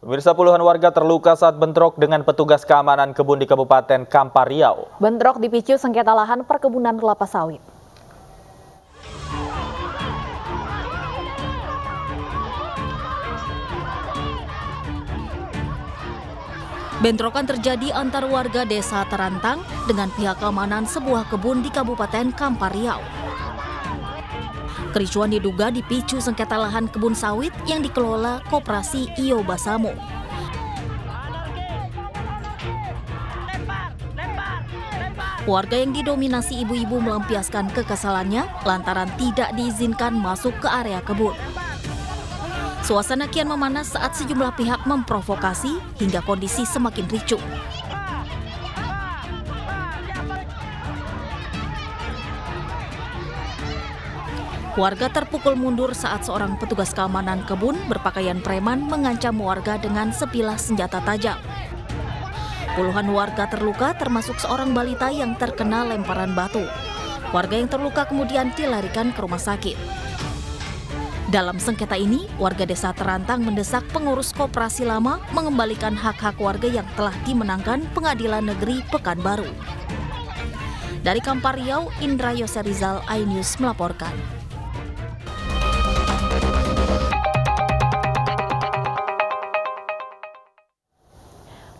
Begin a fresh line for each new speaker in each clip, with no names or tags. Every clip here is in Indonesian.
Pemirsa, puluhan warga terluka saat bentrok dengan petugas keamanan kebun di Kabupaten Kampar Riau.
Bentrok dipicu sengketa lahan perkebunan kelapa sawit.
Bentrokan terjadi antar warga desa Terantang dengan pihak keamanan sebuah kebun di Kabupaten Kampar Riau. Kericuan diduga dipicu sengketa lahan kebun sawit yang dikelola Koperasi Iyo Basamo. Warga yang didominasi ibu-ibu melampiaskan kekesalannya lantaran tidak diizinkan masuk ke area kebun. Suasana kian memanas saat sejumlah pihak memprovokasi hingga kondisi semakin ricuh. Warga terpukul mundur saat seorang petugas keamanan kebun berpakaian preman mengancam warga dengan sebilah senjata tajam. Puluhan warga terluka termasuk seorang balita yang terkena lemparan batu. Warga yang terluka kemudian dilarikan ke rumah sakit. Dalam sengketa ini, warga desa Terantang mendesak pengurus koperasi lama mengembalikan hak-hak warga yang telah dimenangkan Pengadilan Negeri Pekanbaru. Dari Kampar Riau, Indra Yoserizal, iNews melaporkan.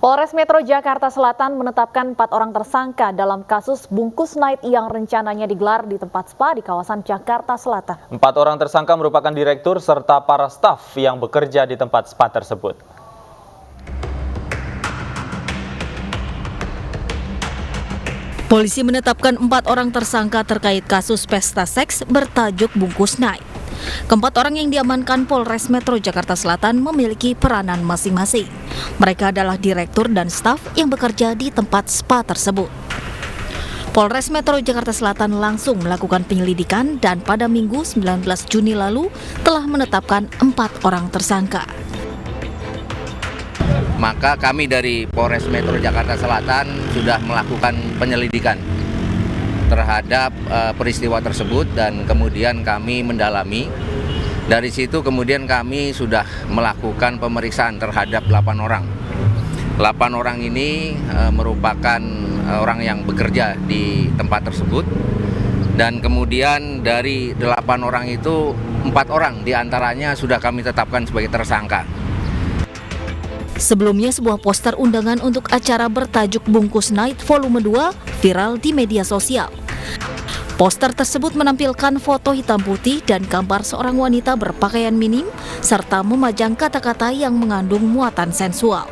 Polres Metro Jakarta Selatan menetapkan 4 orang tersangka dalam kasus bungkus night yang rencananya digelar di tempat spa di kawasan Jakarta Selatan.
4 orang tersangka merupakan direktur serta para staf yang bekerja di tempat spa tersebut.
Polisi menetapkan 4 orang tersangka terkait kasus pesta seks bertajuk bungkus night. Keempat orang yang diamankan Polres Metro Jakarta Selatan memiliki peranan masing-masing. Mereka adalah direktur dan staf yang bekerja di tempat spa tersebut. Polres Metro Jakarta Selatan langsung melakukan penyelidikan dan pada Minggu 19 Juni lalu telah menetapkan 4 orang tersangka.
Maka kami dari Polres Metro Jakarta Selatan sudah melakukan penyelidikan terhadap peristiwa tersebut dan kemudian kami mendalami. Dari situ kemudian kami sudah melakukan pemeriksaan terhadap 8 orang. 8 orang ini merupakan orang yang bekerja di tempat tersebut. Dan kemudian dari 8 orang itu 4 orang diantaranya sudah kami tetapkan sebagai tersangka.
Sebelumnya sebuah poster undangan untuk acara bertajuk Bungkus Night Volume 2 viral di media sosial. Poster tersebut menampilkan foto hitam putih dan gambar seorang wanita berpakaian minim serta memajang kata-kata yang mengandung muatan sensual.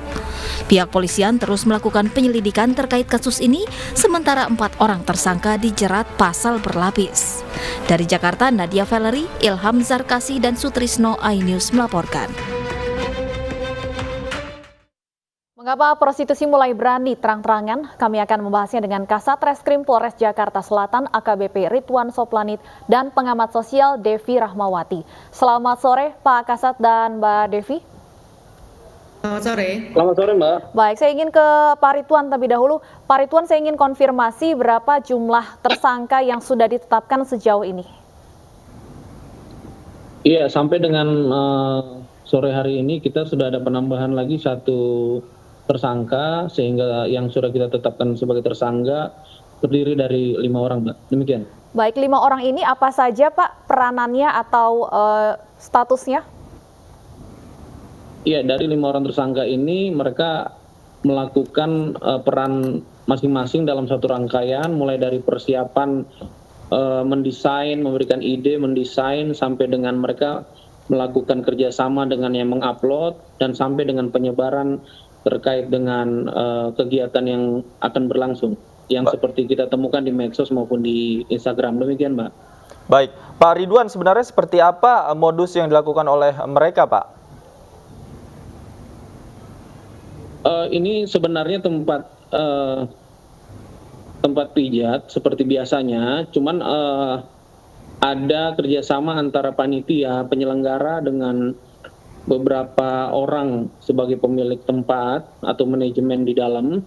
Pihak polisian terus melakukan penyelidikan terkait kasus ini, sementara 4 orang tersangka dijerat pasal berlapis. Dari Jakarta, Nadia Valery, Ilham Zarkasi, dan Sutrisno, iNews melaporkan.
Mengapa prostitusi mulai berani terang-terangan? Kami akan membahasnya dengan Kasat Reskrim Polres Jakarta Selatan AKBP Ridwan Soplanit dan pengamat sosial Devi Rahmawati. Selamat sore Pak Kasat dan Mbak Devi.
Selamat sore.
Selamat sore Mbak.
Baik, saya ingin ke Pak Ridwan terlebih dahulu. Pak Ridwan, saya ingin konfirmasi berapa jumlah tersangka yang sudah ditetapkan sejauh ini?
Iya, sampai dengan sore hari ini kita sudah ada penambahan lagi 1 tersangka, sehingga yang sudah kita tetapkan sebagai tersangka terdiri dari 5 orang, Mbak. Demikian.
Baik, 5 orang ini apa saja Pak peranannya atau statusnya?
Iya, dari 5 orang tersangka ini mereka melakukan peran masing-masing dalam satu rangkaian, mulai dari persiapan mendesain, memberikan ide, mendesain, sampai dengan mereka melakukan kerjasama dengan yang mengupload, dan sampai dengan penyebaran terkait dengan kegiatan yang akan berlangsung, yang seperti kita temukan di medsos maupun di Instagram. Demikian, Mbak.
Baik, Pak Ridwan, sebenarnya seperti apa modus yang dilakukan oleh mereka, Pak?
Ini sebenarnya tempat pijat seperti biasanya, cuman ada kerjasama antara panitia penyelenggara dengan beberapa orang sebagai pemilik tempat atau manajemen di dalam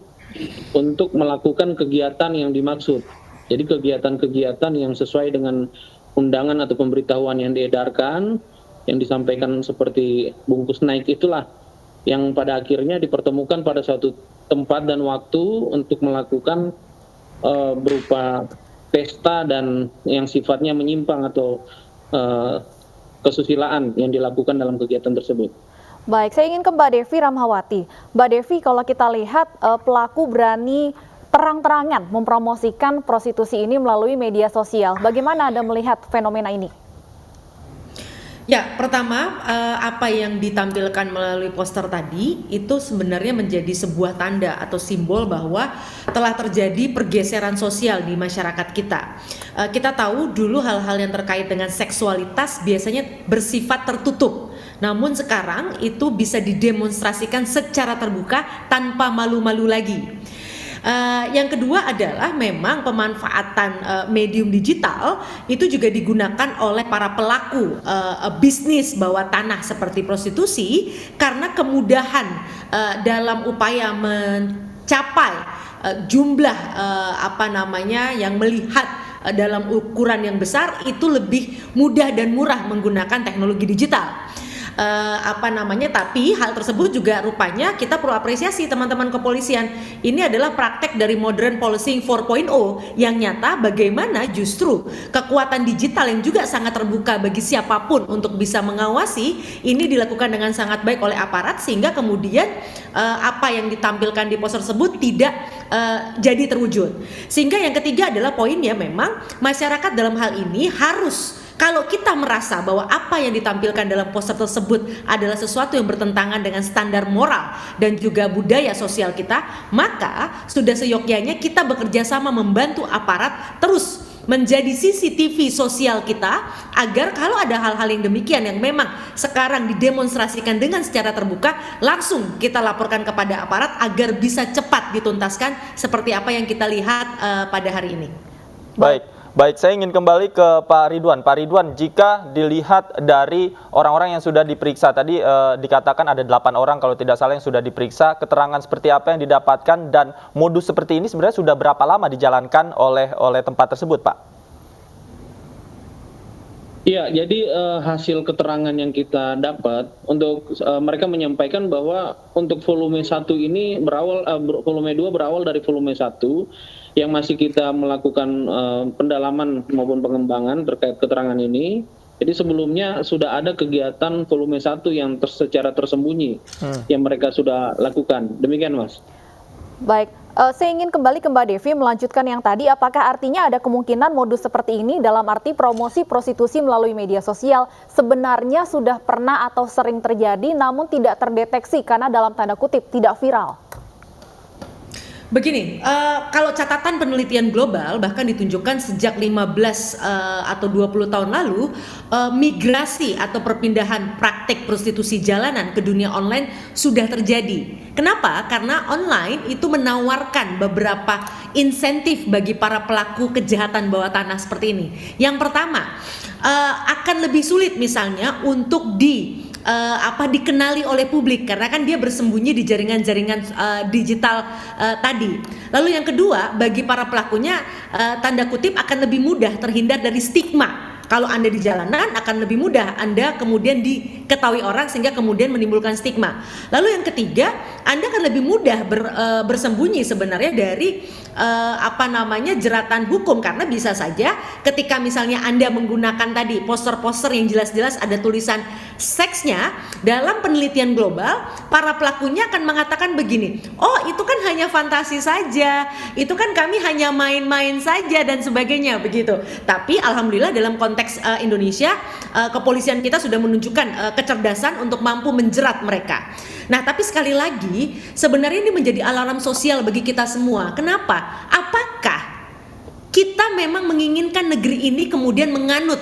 untuk melakukan kegiatan yang dimaksud. Jadi kegiatan-kegiatan yang sesuai dengan undangan atau pemberitahuan yang diedarkan, yang disampaikan seperti bungkus naik itulah yang pada akhirnya dipertemukan pada suatu tempat dan waktu untuk melakukan berupa pesta dan yang sifatnya menyimpang atau kesusilaan yang dilakukan dalam kegiatan tersebut.
Baik, saya ingin ke Mbak Devi Rahmawati. Mbak Devi, kalau kita lihat pelaku berani terang-terangan mempromosikan prostitusi ini melalui media sosial. Bagaimana Anda melihat fenomena ini?
Ya, pertama apa yang ditampilkan melalui poster tadi itu sebenarnya menjadi sebuah tanda atau simbol bahwa telah terjadi pergeseran sosial di masyarakat kita. Kita tahu dulu hal-hal yang terkait dengan seksualitas biasanya bersifat tertutup. Namun sekarang itu bisa didemonstrasikan secara terbuka tanpa malu-malu lagi. Yang kedua adalah memang pemanfaatan medium digital itu juga digunakan oleh para pelaku bisnis bawah tanah seperti prostitusi karena kemudahan dalam upaya mencapai jumlah yang melihat dalam ukuran yang besar itu lebih mudah dan murah menggunakan teknologi digital. Tapi hal tersebut juga rupanya kita perlu apresiasi teman-teman kepolisian. Ini adalah praktek dari modern policing 4.0 yang nyata bagaimana justru kekuatan digital yang juga sangat terbuka bagi siapapun untuk bisa mengawasi ini dilakukan dengan sangat baik oleh aparat sehingga kemudian apa yang ditampilkan di poster tersebut tidak jadi terwujud. Sehingga yang ketiga adalah poinnya memang masyarakat dalam hal ini harus, kalau kita merasa bahwa apa yang ditampilkan dalam poster tersebut adalah sesuatu yang bertentangan dengan standar moral dan juga budaya sosial kita, maka sudah seyogyanya kita bekerja sama membantu aparat terus menjadi CCTV sosial kita agar kalau ada hal-hal yang demikian yang memang sekarang didemonstrasikan dengan secara terbuka, langsung kita laporkan kepada aparat agar bisa cepat dituntaskan seperti apa yang kita lihat pada hari ini.
Baik, saya ingin kembali ke Pak Ridwan. Pak Ridwan, jika dilihat dari orang-orang yang sudah diperiksa, tadi dikatakan ada 8 orang kalau tidak salah yang sudah diperiksa, keterangan seperti apa yang didapatkan dan modus seperti ini sebenarnya sudah berapa lama dijalankan oleh tempat tersebut, Pak?
Iya, jadi hasil keterangan yang kita dapat untuk mereka menyampaikan bahwa untuk volume 1 ini volume 2 berawal dari volume 1 yang masih kita melakukan pendalaman maupun pengembangan terkait keterangan ini. Jadi sebelumnya sudah ada kegiatan volume 1 yang secara tersembunyi yang mereka sudah lakukan. Demikian, Mas.
Baik, saya ingin kembali ke Mbak Devi melanjutkan yang tadi. Apakah artinya ada kemungkinan modus seperti ini dalam arti promosi prostitusi melalui media sosial sebenarnya sudah pernah atau sering terjadi namun tidak terdeteksi karena dalam tanda kutip tidak viral?
Begini, kalau catatan penelitian global bahkan ditunjukkan sejak 15 atau 20 tahun lalu, migrasi atau perpindahan praktek prostitusi jalanan ke dunia online sudah terjadi. Kenapa? Karena online itu menawarkan beberapa insentif bagi para pelaku kejahatan bawah tanah seperti ini. Yang pertama, akan lebih sulit misalnya untuk dikenali oleh publik karena kan dia bersembunyi di jaringan-jaringan digital tadi. Lalu yang kedua, bagi para pelakunya tanda kutip akan lebih mudah terhindar dari stigma. Kalau Anda di jalanan akan lebih mudah Anda kemudian diketahui orang sehingga kemudian menimbulkan stigma. Lalu yang ketiga, Anda akan lebih mudah bersembunyi sebenarnya dari jeratan hukum karena bisa saja ketika misalnya Anda menggunakan tadi poster-poster yang jelas-jelas ada tulisan seksnya, dalam penelitian global para pelakunya akan mengatakan begini, oh itu kan hanya fantasi saja, itu kan kami hanya main-main saja dan sebagainya begitu. Tapi alhamdulillah dalam konteks Indonesia, kepolisian kita sudah menunjukkan kecerdasan untuk mampu menjerat mereka. Nah, tapi sekali lagi sebenarnya ini menjadi alarm sosial bagi kita semua. Kenapa? Apakah kita memang menginginkan negeri ini kemudian menganut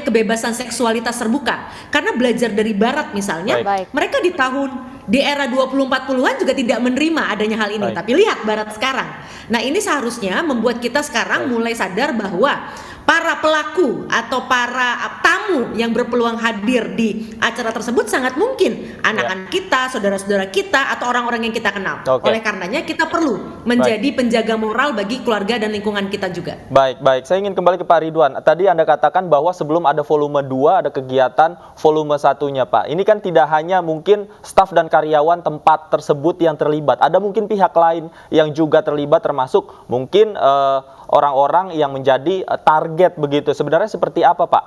kebebasan seksualitas terbuka? Karena belajar dari barat misalnya, mereka di era 2040-an juga tidak menerima adanya hal ini. Tapi lihat barat sekarang. Nah, ini seharusnya membuat kita sekarang mulai sadar bahwa para pelaku atau para tamu tamu yang berpeluang hadir di acara tersebut sangat mungkin anak-anak kita, saudara-saudara kita, atau orang-orang yang kita kenal. Oleh karenanya kita perlu menjadi penjaga moral bagi keluarga dan lingkungan kita juga.
Baik. Saya ingin kembali ke Pak Ridwan. Tadi Anda katakan bahwa sebelum ada volume 2 ada kegiatan volume 1-nya, Pak. Ini kan tidak hanya mungkin staf dan karyawan tempat tersebut yang terlibat. Ada mungkin pihak lain yang juga terlibat, termasuk mungkin orang-orang yang menjadi target begitu. Sebenarnya seperti apa, Pak?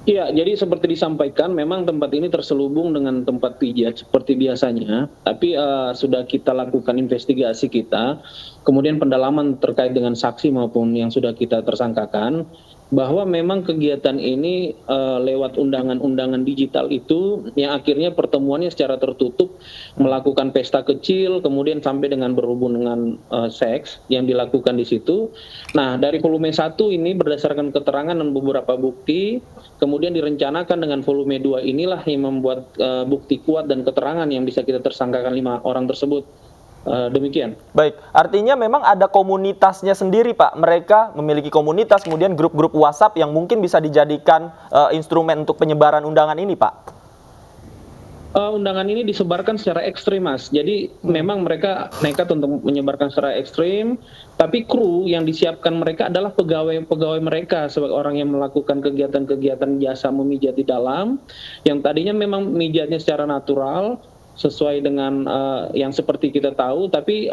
Iya, jadi seperti disampaikan, memang tempat ini terselubung dengan tempat pijat seperti biasanya, tapi sudah kita lakukan investigasi kita, kemudian pendalaman terkait dengan saksi maupun yang sudah kita tersangkakan, bahwa memang kegiatan ini lewat undangan-undangan digital itu yang akhirnya pertemuannya secara tertutup melakukan pesta kecil, kemudian sampai dengan berhubung dengan seks yang dilakukan di situ. Nah, dari volume 1 ini berdasarkan keterangan dan beberapa bukti, kemudian direncanakan dengan volume 2 inilah yang membuat bukti kuat dan keterangan yang bisa kita tersangkakan 5 orang tersebut. Demikian.
Baik, artinya memang ada komunitasnya sendiri, Pak. Mereka memiliki komunitas, kemudian grup-grup WhatsApp yang mungkin bisa dijadikan instrumen untuk penyebaran undangan ini, Pak.
Undangan ini disebarkan secara ekstrim, Mas. Jadi memang mereka nekat untuk menyebarkan secara ekstrim, tapi kru yang disiapkan mereka adalah pegawai-pegawai mereka sebagai orang yang melakukan kegiatan-kegiatan jasa memijat di dalam, yang tadinya memang mijatnya secara natural, sesuai dengan yang seperti kita tahu, tapi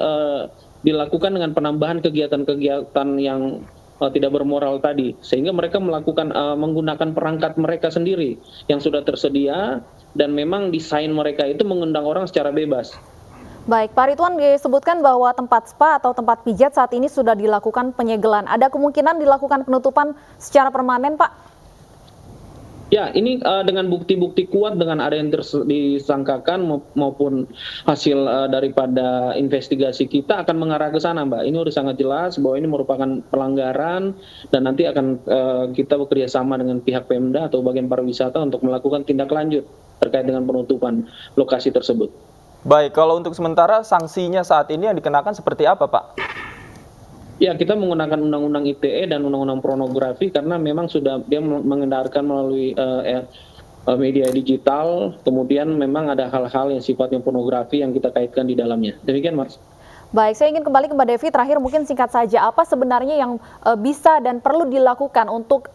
dilakukan dengan penambahan kegiatan-kegiatan yang tidak bermoral tadi, sehingga mereka melakukan menggunakan perangkat mereka sendiri yang sudah tersedia, dan memang desain mereka itu mengundang orang secara bebas.
Baik, Pak Ridwan, disebutkan bahwa tempat spa atau tempat pijat saat ini sudah dilakukan penyegelan. Ada kemungkinan dilakukan penutupan secara permanen, Pak?
Ya, ini dengan bukti-bukti kuat, dengan ada yang disangkakan maupun hasil daripada investigasi kita akan mengarah ke sana, Mbak. Ini sudah sangat jelas bahwa ini merupakan pelanggaran, dan nanti akan kita bekerja sama dengan pihak Pemda atau bagian pariwisata untuk melakukan tindak lanjut terkait dengan penutupan lokasi tersebut.
Baik, kalau untuk sementara sanksinya saat ini yang dikenakan seperti apa, Pak?
Ya, kita menggunakan undang-undang ITE dan undang-undang pornografi karena memang sudah dia mengendarkan melalui media digital, kemudian memang ada hal-hal yang sifatnya pornografi yang kita kaitkan di dalamnya. Demikian, Mas.
Baik, saya ingin kembali ke Mbak Devi. Terakhir mungkin singkat saja, apa sebenarnya yang bisa dan perlu dilakukan untuk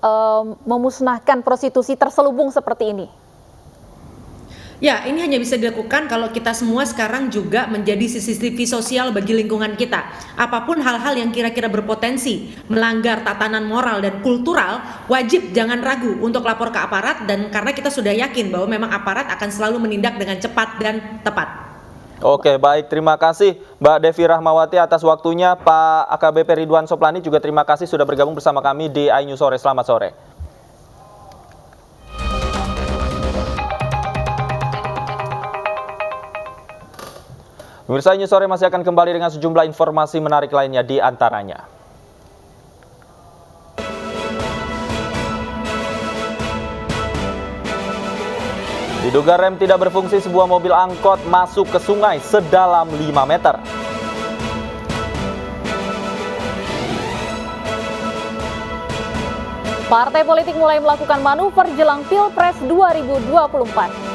memusnahkan prostitusi terselubung seperti ini?
Ya, ini hanya bisa dilakukan kalau kita semua sekarang juga menjadi CCTV sosial bagi lingkungan kita. Apapun hal-hal yang kira-kira berpotensi melanggar tatanan moral dan kultural, wajib jangan ragu untuk lapor ke aparat, dan karena kita sudah yakin bahwa memang aparat akan selalu menindak dengan cepat dan tepat.
Oke, baik. Terima kasih Mbak Devi Rahmawati atas waktunya. Pak AKBP Ridwan Soplani juga terima kasih sudah bergabung bersama kami di iNews Sore. Selamat sore. Pemirsa, iNews Sore masih akan kembali dengan sejumlah informasi menarik lainnya, di antaranya. Diduga rem tidak berfungsi, sebuah mobil angkot masuk ke sungai sedalam 5 meter.
Partai politik mulai melakukan manuver jelang Pilpres 2024.